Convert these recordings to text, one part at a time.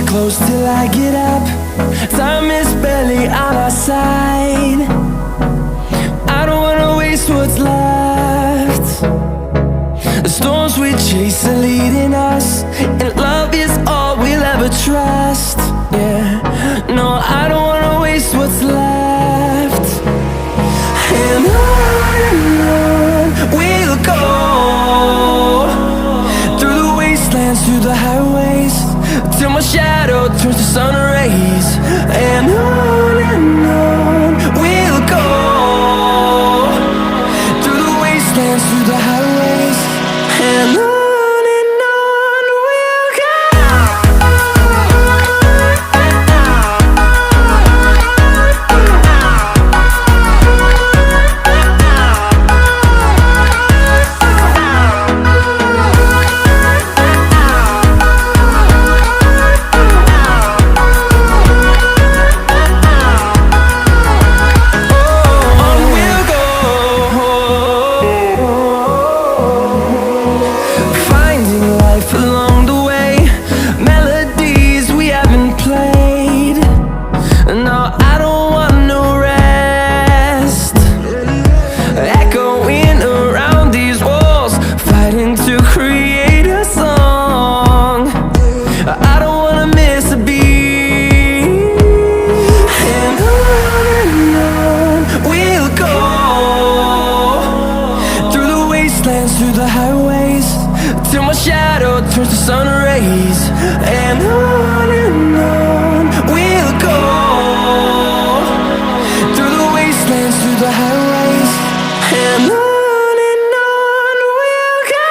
close till I get up. Time is barely on our side. I don't wanna waste what's left. The storms we chase are leading us, and love is all we'll ever trust. Yeah, no, I don't wanna waste what's left. And on we'll go, through the wastelands, through the highways, till my shadow turns to sun rays. And on we'll go, through the wastelands, through the highways, and on we'll go. Through the highways, till my shadow turns to sun rays. And on we'll go, through the wastelands, through the highways, and on we'll go.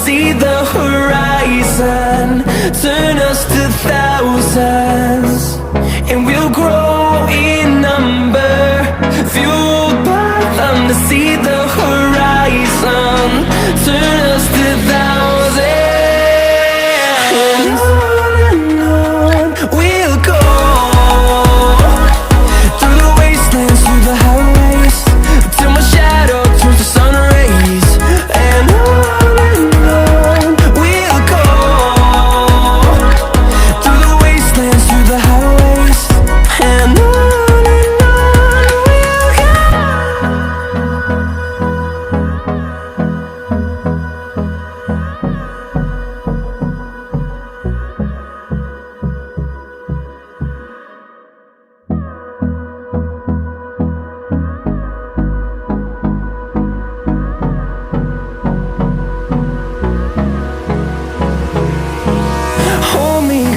See the horizon turn us to thousands, and we'll grow in number, fueled by them. To see the horizon turn us to thousands, and on we'll go, through the wastelands, through the highways, till my shadow turns to sun rays. And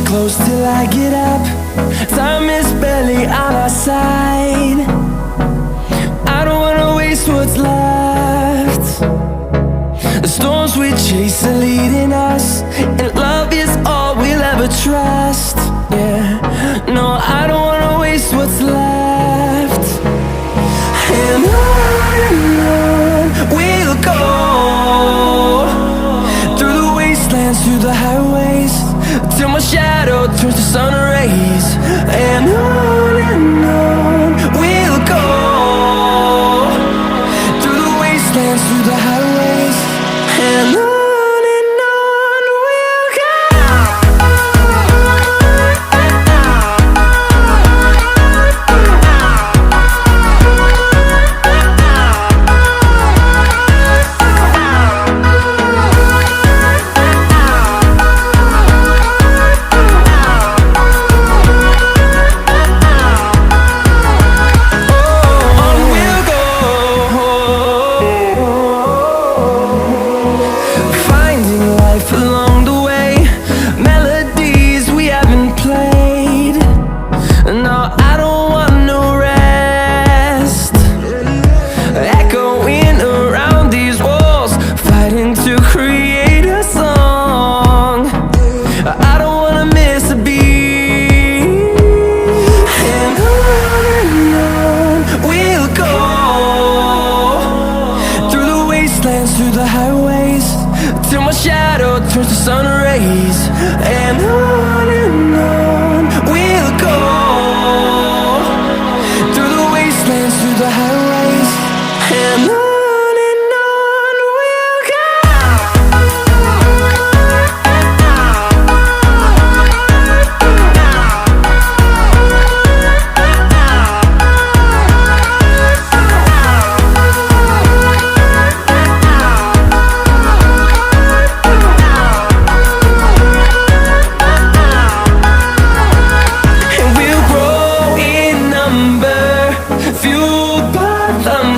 close till I get up. Time is barely on our side. I don't wanna waste what's left. The storms we chase are leading us, and love is all we'll ever trust. Yeah, no, I don't wanna waste what's left. And on we'll go, through the wastelands, through the highways, till my shadow turns to sun rays. And on we'll go, through the wastelands, through the highways, and on we'll go.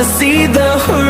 to see the horizon.